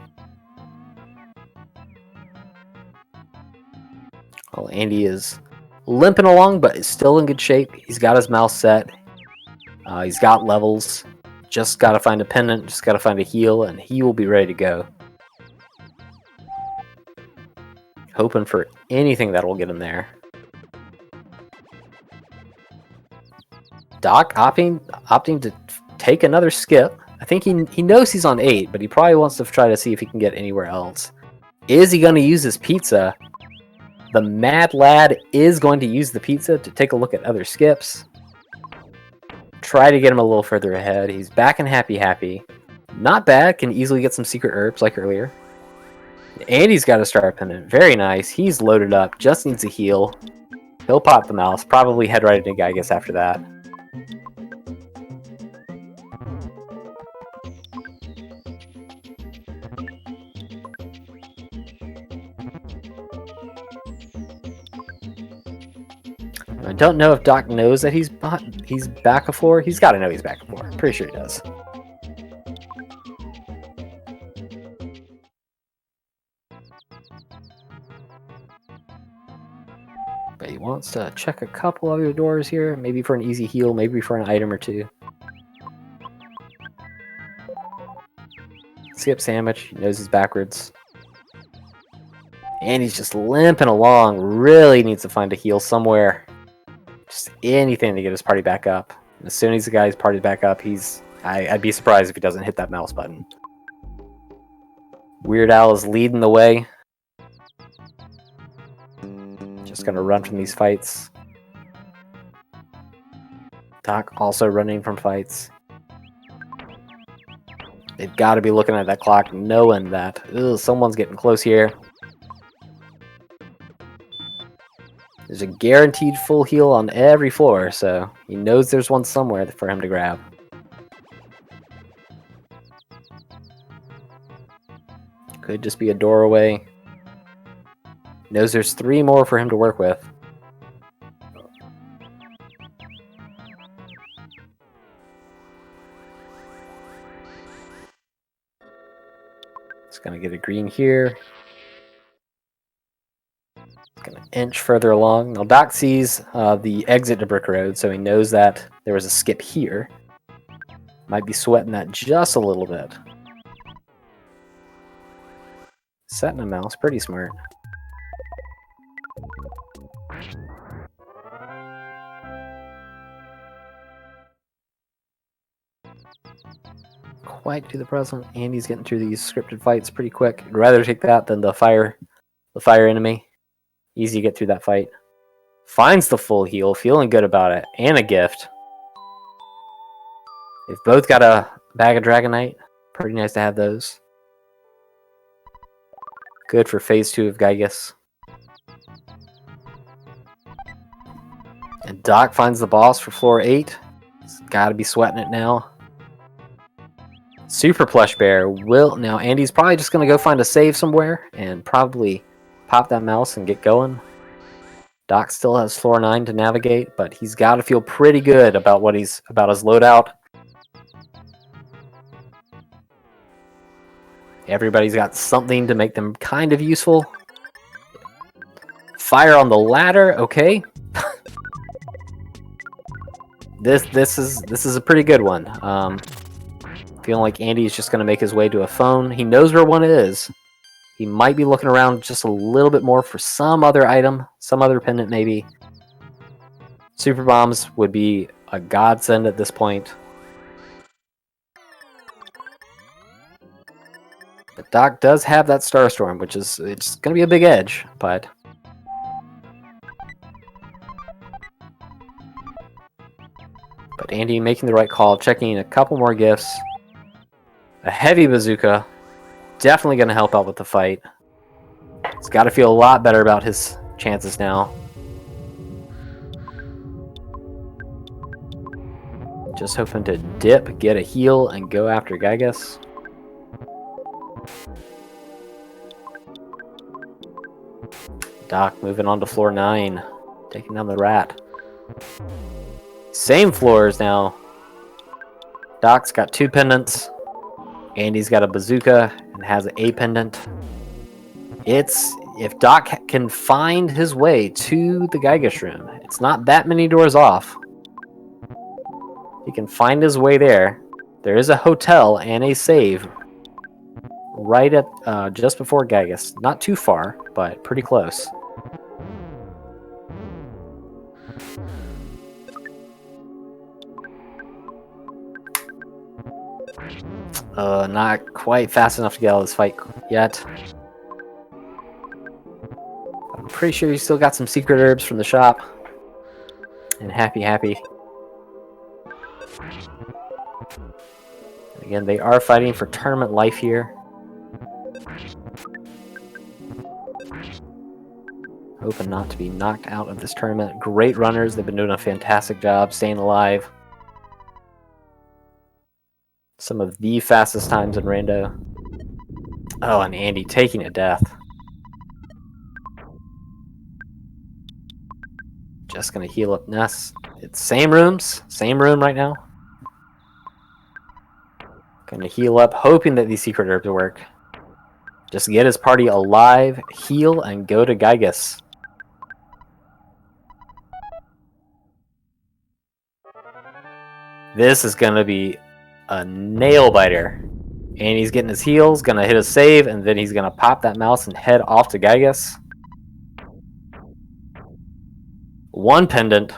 Well, Andy is limping along, but is still in good shape. He's got his mouse set. He's got levels. Just got to find a pendant. Just got to find a heal, and he will be ready to go. Hoping for anything that will get him there. Doc opting to take another skip. I think he knows he's on 8, but he probably wants to try to see if he can get anywhere else. Is he going to use his pizza? The mad lad is going to use the pizza to take a look at other skips. Try to get him a little further ahead. He's back and happy. Not bad. Can easily get some secret herbs like earlier. Andy's got a star pendant. Very nice. He's loaded up. Just needs a heal. He'll pop the mouse. Probably head right into Gygus after that. I don't know if Doc knows that he's back a 4. He's got to know he's back a 4. Pretty sure he does. But he wants to check a couple other doors here, maybe for an easy heal, maybe for an item or 2. Skip sandwich. He knows he's backwards. And he's just limping along. Really needs to find a heal somewhere. Just anything to get his party back up. And as soon as the guy's party back up, I'd be surprised if he doesn't hit that mouse button. Weird Al is leading the way. Just gonna run from these fights. Doc also running from fights. They've got to be looking at that clock, knowing that someone's getting close here. There's a guaranteed full heal on every floor, so he knows there's one somewhere for him to grab. Could just be a doorway. Knows there's 3 more for him to work with. It's gonna get a green here. Gonna inch further along. Now Doc sees the exit to Brick Road, so he knows that there was a skip here. Might be sweating that just a little bit. Setting a mouse, pretty smart. Quite to the present. Andy's getting through these scripted fights pretty quick. I'd rather take that than the fire enemy. Easy to get through that fight. Finds the full heal, feeling good about it, and a gift. They've both got a bag of Dragonite. Pretty nice to have those. Good for phase 2 of Gygus. And Doc finds the boss for floor 8. He's got to be sweating it now. Super Plush Bear will... Now, Andy's probably just going to go find a save somewhere and probably pop that mouse and get going. Doc still has floor 9 to navigate, but he's got to feel pretty good about his loadout. Everybody's got something to make them kind of useful. Fire on the ladder, okay. This is a pretty good one. Feeling like Andy's just going to make his way to a phone. He knows where one is. He might be looking around just a little bit more for some other item, some other pendant maybe. Super bombs would be a godsend at this point. But Doc does have that Starstorm, which is it's going to be a big edge, but Andy making the right call, checking a couple more gifts. A heavy bazooka, definitely going to help out with the fight. He's got to feel a lot better about his chances now. Just hoping to dip, get a heal, and go after Gygus. Doc moving on to floor 9, taking down the rat. Same floors now. Doc's got 2 pendants. Andy's got a bazooka and has a pendant. If Doc can find his way to the Gygus room, it's not that many doors off. He can find his way there. There is a hotel and a save right at just before Gygus. Not too far, but pretty close. Not quite fast enough to get out of this fight yet. I'm pretty sure you still got some secret herbs from the shop. And happy. Again, they are fighting for tournament life here. Hoping not to be knocked out of this tournament. Great runners. They've been doing a fantastic job staying alive. Some of the fastest times in Rando. Oh, and Andy taking a death. Just gonna heal up Ness. It's same room right now. Gonna heal up, hoping that these secret herbs work. Just get his party alive, heal, and go to Gygus. This is gonna be a nail biter. And he's getting his heals, gonna hit a save, and then he's gonna pop that mouse and head off to Gygus. 1 pendant,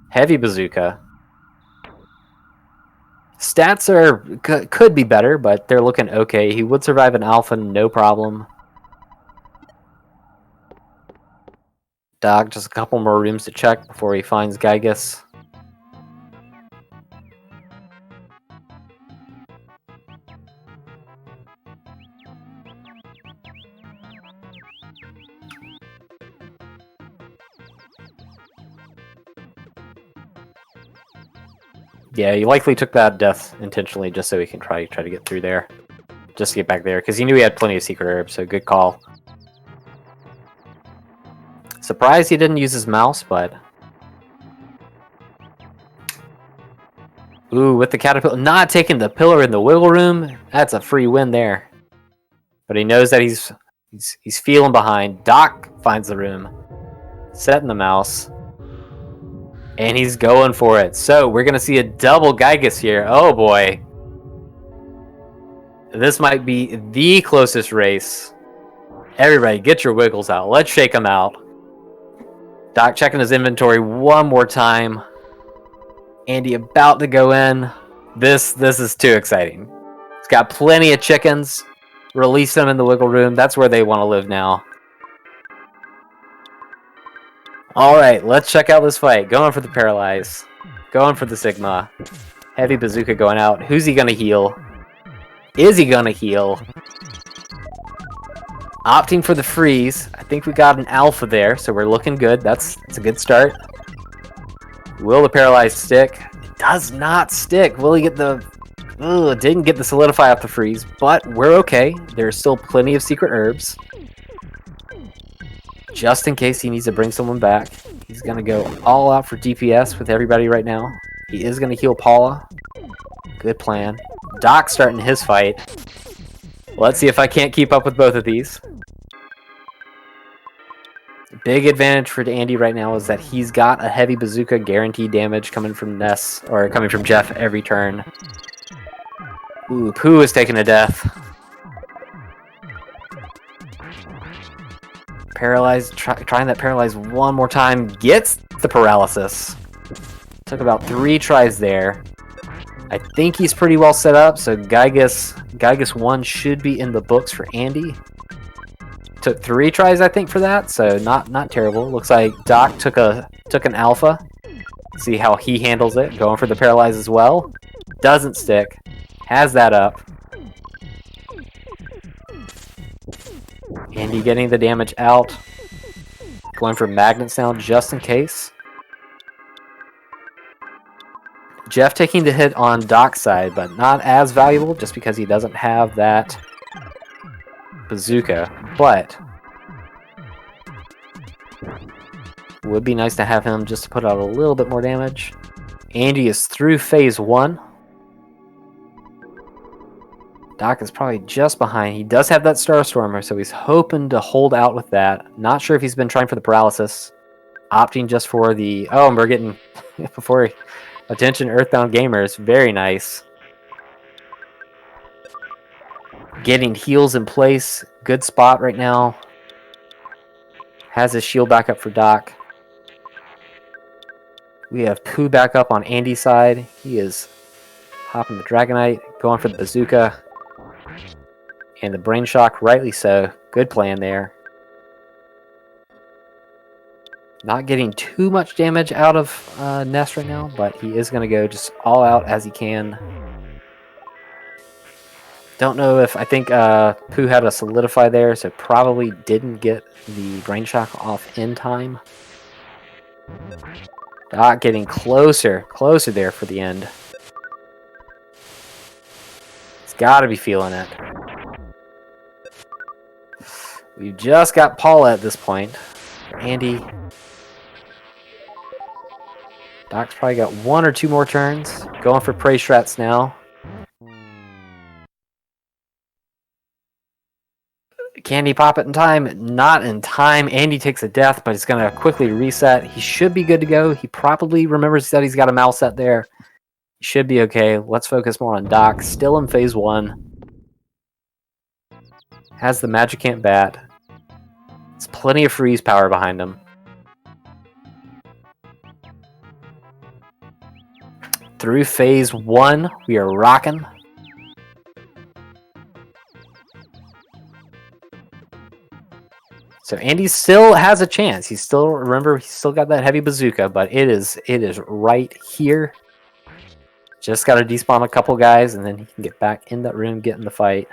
heavy bazooka. Stats could be better, but they're looking okay. He would survive an alpha, no problem. Doc, just a couple more rooms to check before he finds Gygus. Yeah, he likely took that death intentionally just so he can try to get through there. Just to get back there, because he knew he had plenty of secret herbs, so good call. Surprised he didn't use his mouse, but... Ooh, with the caterpillar, not taking the pillar in the wiggle room, that's a free win there. But he knows that he's feeling behind. Doc finds the room, setting the mouse. And he's going for it. So we're going to see a double Gygus here. Oh boy. This might be the closest race. Everybody get your wiggles out. Let's shake them out. Doc checking his inventory one more time. Andy about to go in. This is too exciting. He's got plenty of chickens. Release them in the wiggle room. That's where they want to live now. Alright, let's check out this fight. Going for the Paralyze. Going for the Sigma. Heavy bazooka going out. Who's he gonna heal? Is he gonna heal? Opting for the freeze. I think we got an alpha there, so we're looking good. That's a good start. Will the Paralyze stick? It does not stick. Will he get the Ugh, didn't get the solidify off the freeze, but we're okay. There's still plenty of secret herbs. Just in case he needs to bring someone back. He's going to go all out for DPS with everybody right now. He is going to heal Paula. Good plan. Doc's starting his fight. Let's see if I can't keep up with both of these. Big advantage for Andy right now is that he's got a heavy bazooka guaranteed damage coming from Ness, or coming from Jeff every turn. Ooh, Pooh is taking a death. Paralyzed, trying that paralyze one more time, gets the paralysis. Took about 3 tries there. I think he's pretty well set up, so Gygus 1 should be in the books for Andy. Took 3 tries, I think, for that, so not terrible. Looks like Doc took an alpha. See how he handles it. Going for the paralyze as well. Doesn't stick. Has that up. Andy getting the damage out. Going for magnets now just in case. Jeff taking the hit on Doc's side, but not as valuable just because he doesn't have that bazooka. But would be nice to have him just to put out a little bit more damage. Andy is through phase 1. Doc is probably just behind. He does have that Starstormer, so he's hoping to hold out with that. Not sure if he's been trying for the paralysis. Opting just for the... Oh, and we're getting... before... Attention, Earthbound Gamers. Very nice. Getting heals in place. Good spot right now. Has his shield back up for Doc. We have Pooh back up on Andy's side. He is hopping the Dragonite. Going for the bazooka. And the Brain Shock, rightly so. Good plan there. Not getting too much damage out of Ness right now, but he is going to go just all out as he can. Don't know if... I think Pooh had a solidify there, so probably didn't get the Brain Shock off in time. Doc getting closer there for the end. He's got to be feeling it. We've just got Paula at this point. Andy. Doc's probably got 1 or 2 more turns. Going for Prey Strats now. Can he pop it in time? Not in time. Andy takes a death, but it's going to quickly reset. He should be good to go. He probably remembers that he's got a mouse set there. He should be okay. Let's focus more on Doc. Still in phase 1. Has the Magicant Bat. There's plenty of freeze power behind him. Through phase 1, we are rocking. So Andy still has a chance. He's still, remember, he's still got that heavy bazooka, but it is right here. Just got to despawn a couple guys, and then he can get back in that room, get in the fight.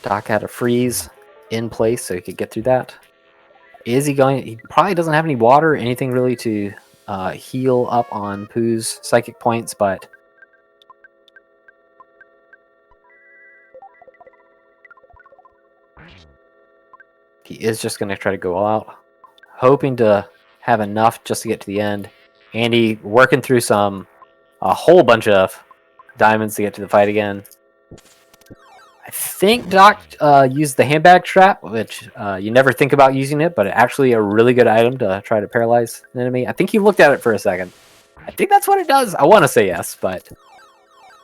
Doc had a freeze in place, so he could get through that. Is he going... He probably doesn't have any water or anything really to heal up on Pooh's psychic points, but... he is just going to try to go all out. Hoping to have enough just to get to the end. Andy working through a whole bunch of diamonds to get to the fight again. I think Doc used the handbag trap, which you never think about using it, but actually a really good item to try to paralyze an enemy. I think he looked at it for a second. I think that's what it does. I want to say yes, but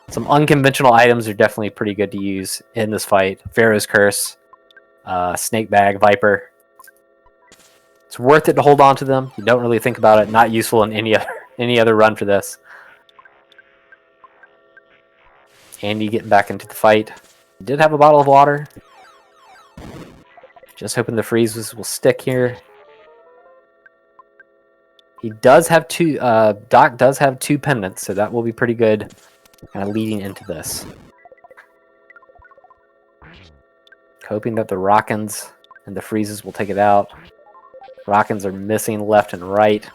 some unconventional items are definitely pretty good to use in this fight. Pharaoh's Curse, Snake Bag, Viper. It's worth it to hold on to them. You don't really think about it. Not useful in any other run for this. Andy getting back into the fight. Did have a bottle of water. Just hoping the freezes will stick here. He does have 2... Doc does have 2 pendants, so that will be pretty good kind of leading into this. Hoping that the Rockins and the freezes will take it out. Rockins are missing left and right.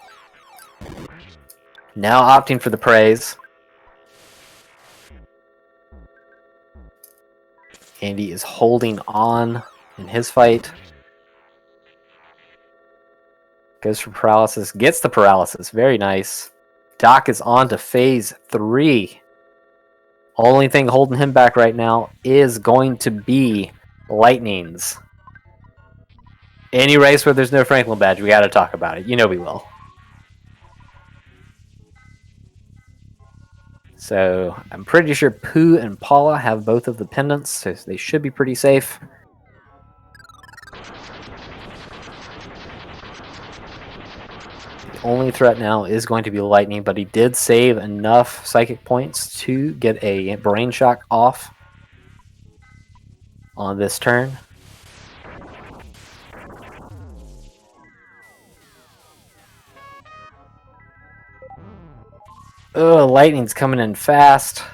Now opting for the praise. Andy is holding on in his fight. Goes for paralysis. Gets the paralysis. Very nice. Doc is on to phase 3. Only thing holding him back right now is going to be lightnings. Any race where there's no Franklin badge, we got to talk about it. You know we will. So I'm pretty sure Pooh and Paula have both of the pendants, so they should be pretty safe. The only threat now is going to be lightning, but he did save enough psychic points to get a brain shock off on this turn. Lightning's coming in fast,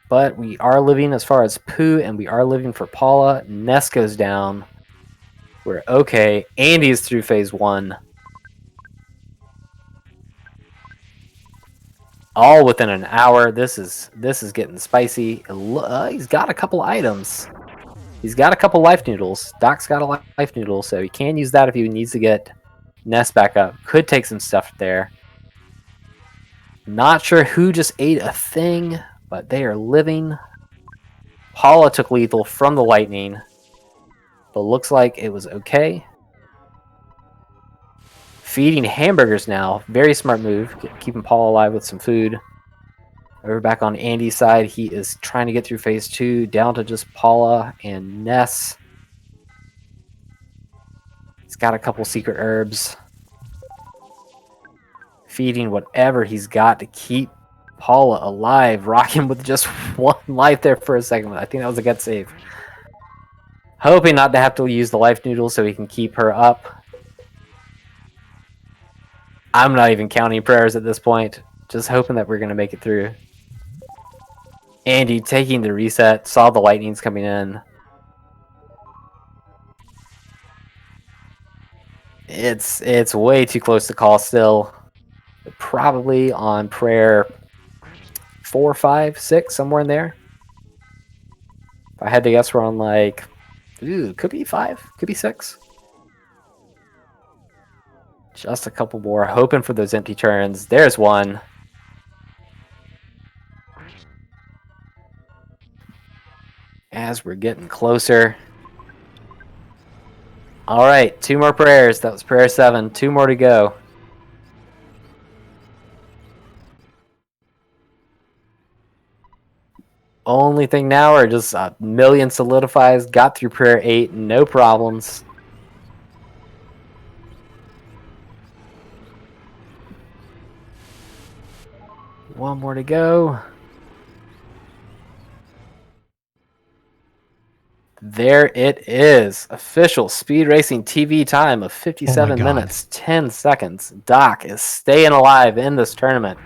but we are living as far as Pooh, and we are living for Paula. Ness goes down. We're okay. Andy is through phase 1. All within an hour. This is getting spicy. He's got a couple items. He's got a couple life noodles. Doc's got a life noodle, so he can use that if he needs to get Ness back up. Could take some stuff there. Not sure who just ate a thing, but they are living. Paula took lethal from the lightning, but looks like it was okay. Feeding hamburgers now. Very smart move. Keeping Paula alive with some food. Over back on Andy's side, he is trying to get through phase 2, down to just Paula and Ness. He's got a couple secret herbs. Feeding whatever he's got to keep Paula alive. Rocking with just 1 life there for a second. I think that was a gut save. Hoping not to have to use the life noodle so he can keep her up. I'm not even counting prayers at this point. Just hoping that we're going to make it through. Andy taking the reset. Saw the lightnings coming in. It's way too close to call still. Probably on prayer 4, 5, 6, somewhere in there. If I had to guess, we're on like, could be 5, could be 6. Just a couple more, hoping for those empty turns. There's one. As we're getting closer. All right, 2 more prayers. That was prayer 7. 2 more to go. Only thing now are just a million solidifies. Got through prayer 8, no problems. One more to go. There it is. Official Speed Racing TV time of 57 minutes, 10 seconds. Doc is staying alive in this tournament.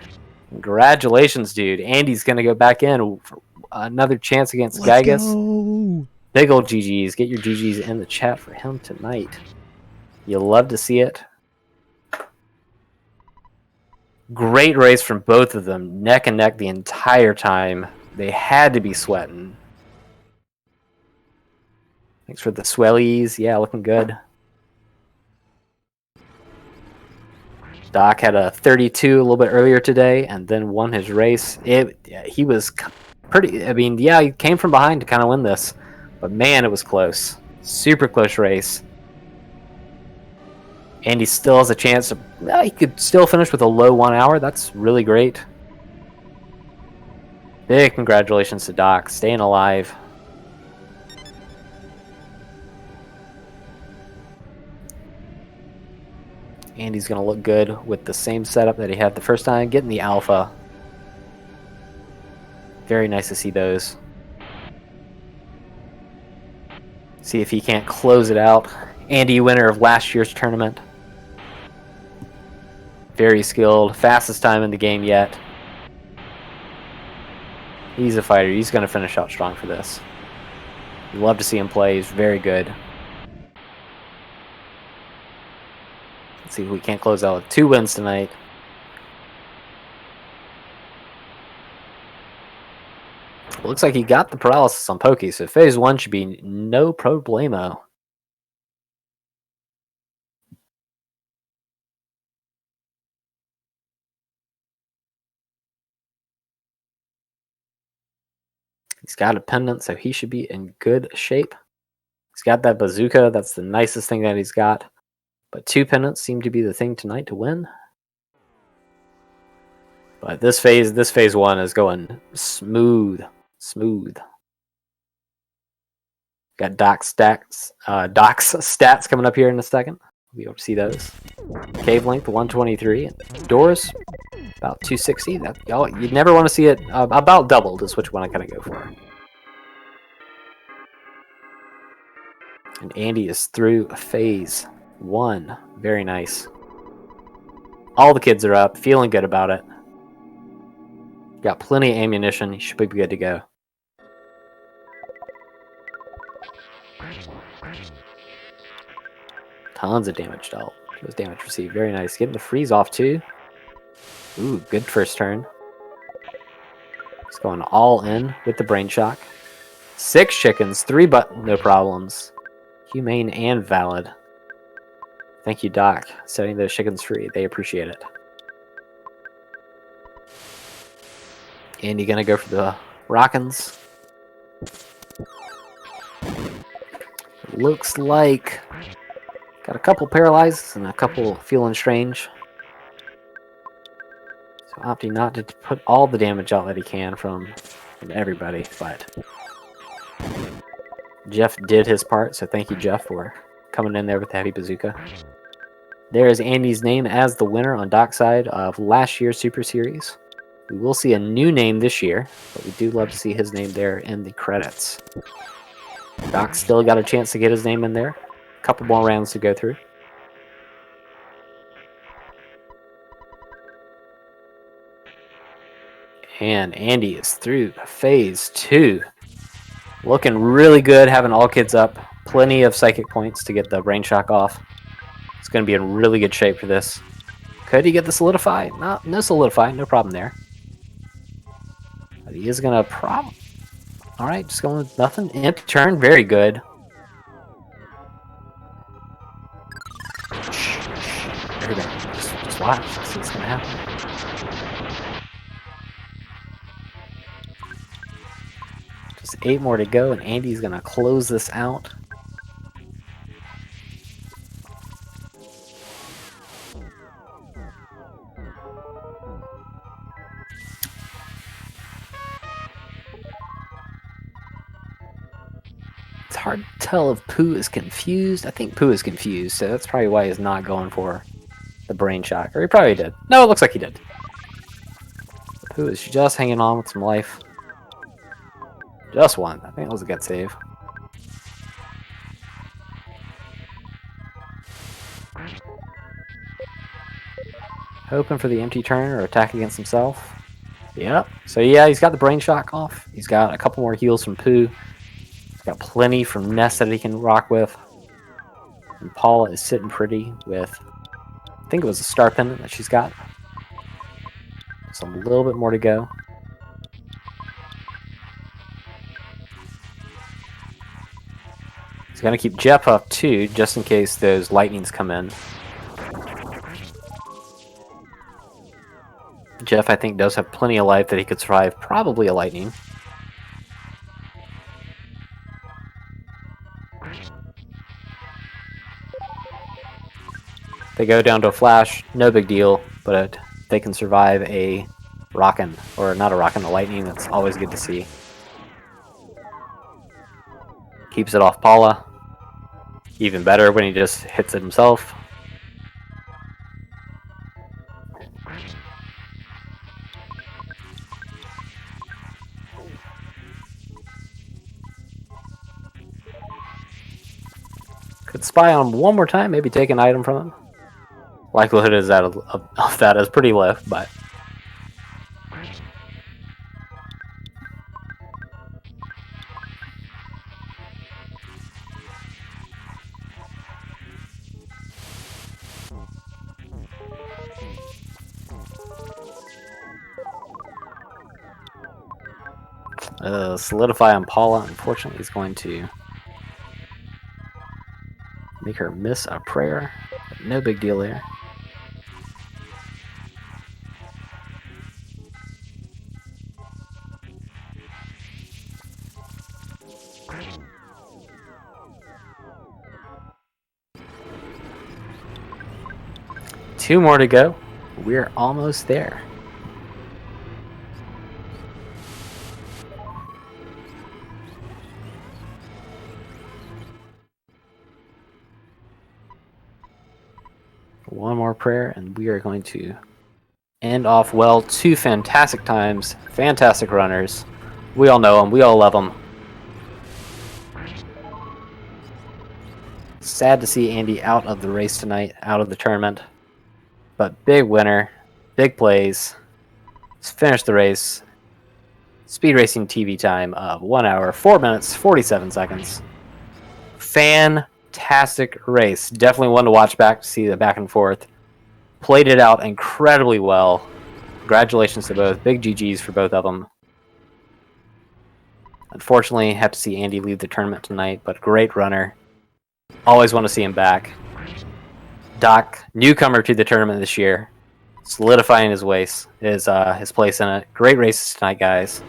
Congratulations, dude. Andy's going to go back in for another chance against Gygas. Big old GG's. Get your GG's in the chat for him tonight. You'll love to see it. Great race from both of them. Neck and neck the entire time. They had to be sweating. Thanks for the swellies. Yeah, looking good. Doc had a 32 a little bit earlier today and then won his race. He was pretty, I mean, yeah, he came from behind to kind of win this. But man, it was close. Super close race. And he still has a chance to, he could still finish with a low 1 hour. That's really great. Big congratulations to Doc, staying alive. Andy's going to look good with the same setup that he had the first time, getting the alpha. Very nice to see those. See if he can't close it out. Andy, winner of last year's tournament. Very skilled, fastest time in the game yet. He's a fighter. He's going to finish out strong for this. You love to see him play. He's very good. Let's see if we can't close out with 2 wins tonight. Looks like he got the paralysis on Pokey, so phase 1 should be no problemo. He's got a pendant, so he should be in good shape. He's got that bazooka. That's the nicest thing that he's got. But 2 pendants seem to be the thing tonight to win. But this phase 1 is going smooth. Got Doc's stats coming up here in a second. We'll be able to see those. Cave length 123. Doors about 260. That y'all, you'd never want to see it about doubled is what you want to kind of go for. And Andy is through phase 1. Very nice. All the kids are up, feeling good about it. Got plenty of ammunition. He should be good to go. Tons of damage dealt. Those damage received. Very nice. Getting the freeze off too. Ooh, good first turn. He's going all in with the brain shock. 6 chickens, 3 but no problems. Humane and valid. Thank you, Doc, setting those chickens free. They appreciate it. Andy gonna go for the Rockins. Looks like got a couple paralyzed and a couple feeling strange. So opting not to put all the damage out that he can from everybody, but Jeff did his part, so thank you, Jeff, for coming in there with the heavy bazooka. There is Andy's name as the winner on Doc's side of last year's Super Series. We will see a new name this year, but we do love to see his name there in the credits. Doc's still got a chance to get his name in there. A couple more rounds to go through. And Andy is through phase 2. Looking really good, having all kids up. Plenty of psychic points to get the brain shock off. It's going to be in really good shape for this. Could he get the solidify? No solidify, no problem there. But he is going to Alright, just going with nothing. Empty turn, very good. Everybody, just watch. Let's see what's going to happen. Just 8 more to go, and Andy's going to close this out. It's hard to tell if Pooh is confused. I think Pooh is confused, so that's probably why he's not going for the brain shock. Or he probably did. No, it looks like he did. Pooh is just hanging on with some life. Just one. I think it was a gut save. Hoping for the empty turn or attack against himself. Yep. So yeah, he's got the brain shock off. He's got a couple more heals from Pooh. Got plenty from Ness that he can rock with. And Paula is sitting pretty with, I think it was a star pendant that she's got. So a little bit more to go. He's going to keep Jeff up too, just in case those lightnings come in. Jeff, I think, does have plenty of life that he could survive. Probably a lightning. They go down to a flash, no big deal, but they can survive a rockin', or not a rockin', a lightning. That's always good to see. Keeps it off Paula. Even better when he just hits it himself. Could spy on him one more time, maybe take an item from him. Likelihood is that of that is pretty low, but Solidify on Paula, unfortunately, is going to make her miss a prayer. But no big deal there. Two more to go. We're almost there. One more prayer, and we are going to end off well. Two fantastic times, fantastic runners. We all know them. We all love them. Sad to see Andy out of the race tonight, out of the tournament. But big winner, big plays. Let's finish the race. Speed racing TV time of 1 hour, 4 minutes, 47 seconds. Fantastic race. Definitely one to watch back to see the back and forth. Played it out incredibly well. Congratulations to both. Big GGs for both of them. Unfortunately, have to see Andy leave the tournament tonight, but great runner. Always want to see him back. Doc, newcomer to the tournament this year, solidifying his place in it. Great races tonight, guys.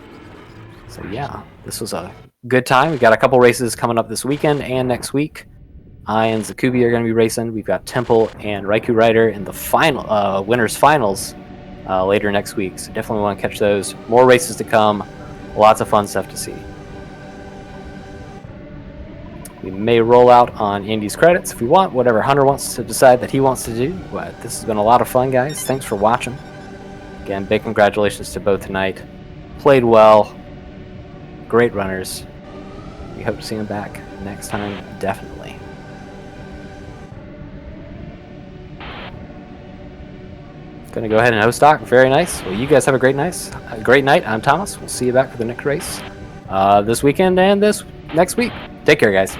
So yeah, this was a good time. We've got a couple races coming up this weekend and next week. I and Zakubi are going to be racing. We've got Temple and Raikou Rider in the final winners finals later next week. So definitely want to catch those. More races to come. Lots of fun stuff to see. We may roll out on Andy's credits if we want, whatever Hunter wants to decide that he wants to do. But this has been a lot of fun, guys. Thanks for watching. Again, big congratulations to both tonight. Played well. Great runners. We hope to see them back next time, definitely. Gonna go ahead and host Doc. Very nice. Well, you guys have a great night. I'm Thomas. We'll see you back for the next race this weekend and this next week. Take care, guys.